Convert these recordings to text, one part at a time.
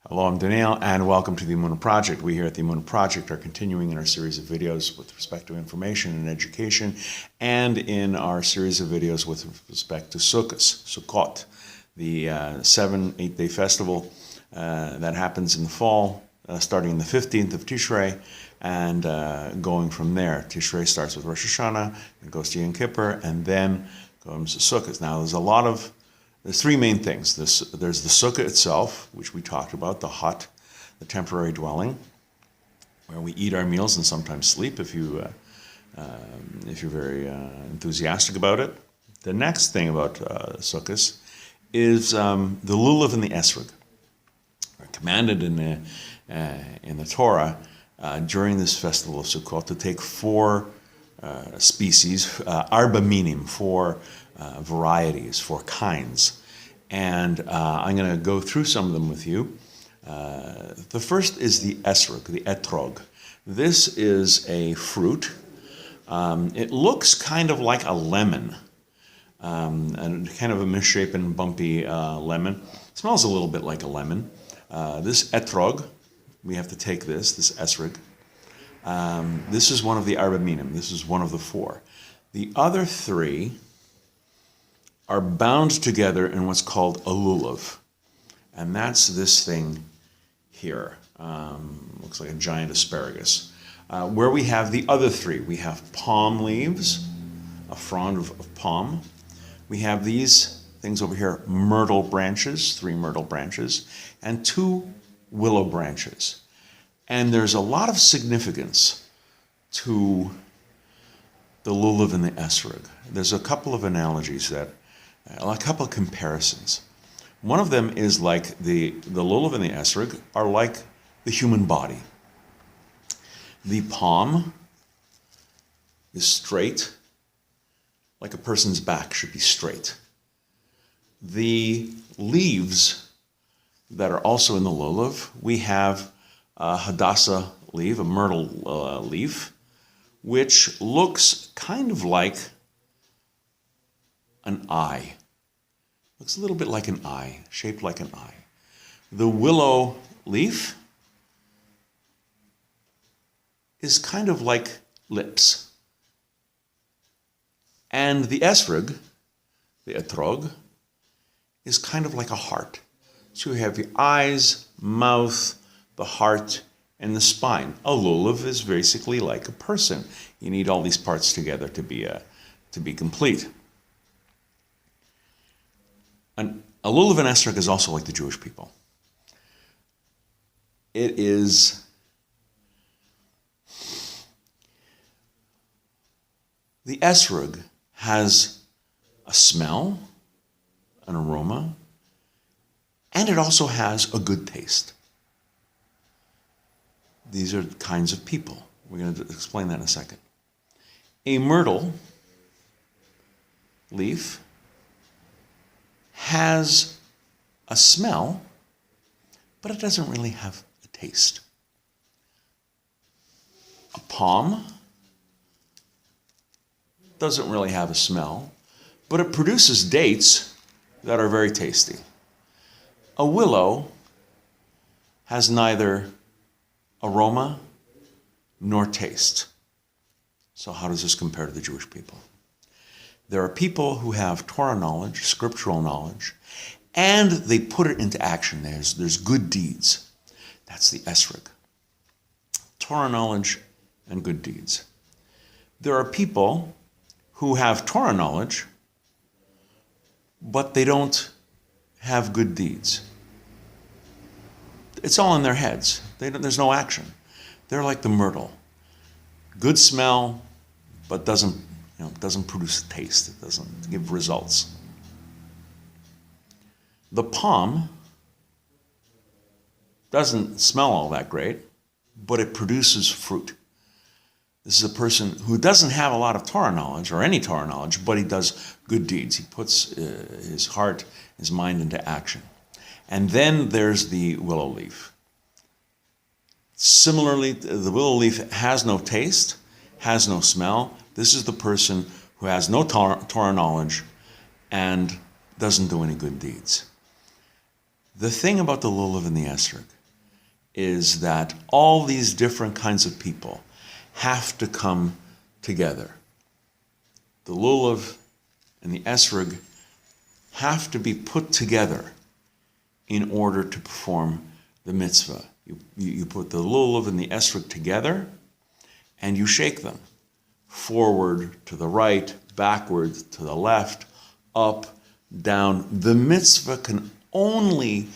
Hello, I'm Daniel, and welcome to the Emunah Project. We here at the Emunah Project are continuing in our series of videos with respect to information and education, and in our series of videos with respect to Sukkos, Sukkot, the 8-day festival that happens in the fall, starting on the 15th of Tishrei, and going from there. Tishrei starts with Rosh Hashanah, and goes to Yom Kippur, and then comes to Sukkot. Now, there's three main things. There's the sukkah itself, which we talked about, the hut, the temporary dwelling, where we eat our meals and sometimes sleep if you're very enthusiastic about it. The next thing about sukkahs is the Lulav and the Esrog. We're commanded in the Torah during this festival of Sukkot to take four species, Arba minim, four varieties, four kinds. And I'm going to go through some of them with you. The first is the Esrog, the Etrog. This is a fruit. It looks kind of like a lemon, and kind of a misshapen, bumpy lemon. It smells a little bit like a lemon. This Etrog, we have to take this Esrog. This is one of the Arba minim. This is one of the four. The other three are bound together in what's called a lulav. And that's this thing here. Looks like a giant asparagus. Where we have the other three. We have palm leaves, a frond of palm. We have these things over here, myrtle branches, 3 myrtle branches, and 2 willow branches. And there's a lot of significance to the lulav and the esrog. There's a couple of analogies a couple of comparisons. One of them is like the lulav and the esrog are like the human body. The palm is straight, like a person's back should be straight. The leaves that are also in the lulav, we have a hadassah leaf, a myrtle leaf, which looks kind of like an eye. Looks a little bit like an eye, shaped like an eye. The willow leaf is kind of like lips. And the esrog, the etrog, is kind of like a heart. So you have your eyes, mouth, the heart, and the spine. A lulav is basically like a person. You need all these parts together to be complete. A lulav and esrog is also like the Jewish people. It is the esrog has a smell, an aroma, and it also has a good taste. These are kinds of people. We're going to explain that in a second. A myrtle leaf has a smell, but it doesn't really have a taste. A palm doesn't really have a smell, but it produces dates that are very tasty. A willow has neither aroma nor taste. So how does this compare to the Jewish people? There are people who have Torah knowledge, scriptural knowledge, and they put it into action. There's good deeds. That's the esrog. Torah knowledge and good deeds. There are people who have Torah knowledge, but they don't have good deeds. It's all in their heads. There's no action. They're like the myrtle. Good smell, but doesn't produce taste. It doesn't give results. The palm doesn't smell all that great, but it produces fruit. This is a person who doesn't have a lot of Torah knowledge, or any Torah knowledge, but he does good deeds. He puts his heart, his mind into action. And then there's the willow leaf. Similarly, the willow leaf has no taste, has no smell. This is the person who has no Torah knowledge and doesn't do any good deeds. The thing about the Lulav and the Esrog is that all these different kinds of people have to come together. The Lulav and the Esrog have to be put together in order to perform the mitzvah. You put the Lulav and the Esrog together and you shake them forward, to the right, backward, to the left, up, down. The mitzvah can only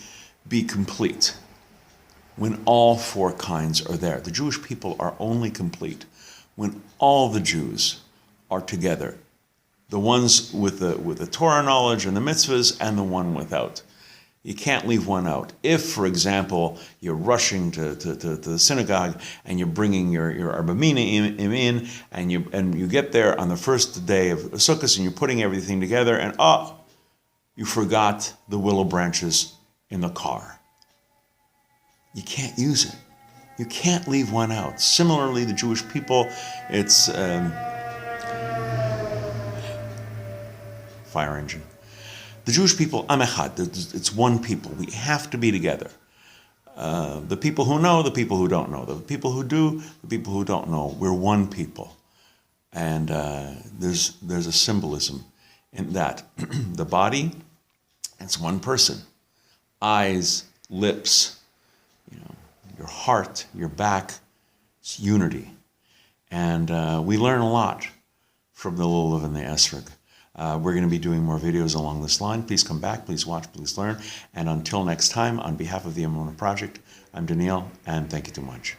be complete when all four kinds are there. The Jewish people are only complete when all the Jews are together. The ones with the Torah knowledge and the mitzvahs, and the one without. You can't leave one out. If, for example, you're rushing to the synagogue and you're bringing your Arba minim in, and you get there on the first day of Sukkos and you're putting everything together, and you forgot the willow branches in the car. You can't use it. You can't leave one out. Similarly, the Jewish people, it's fire engine. The Jewish people, Am Echad, it's one people. We have to be together. The people who know, the people who don't know. The people who do, the people who don't know. We're one people. And there's a symbolism in that. The body, it's one person. Eyes, lips, your heart, your back, it's unity. And we learn a lot from the Lulav and the Esrog. We're going to be doing more videos along this line. Please come back, please watch, please learn. And until next time, on behalf of the Emunah Project, I'm Daniel, and thank you too much.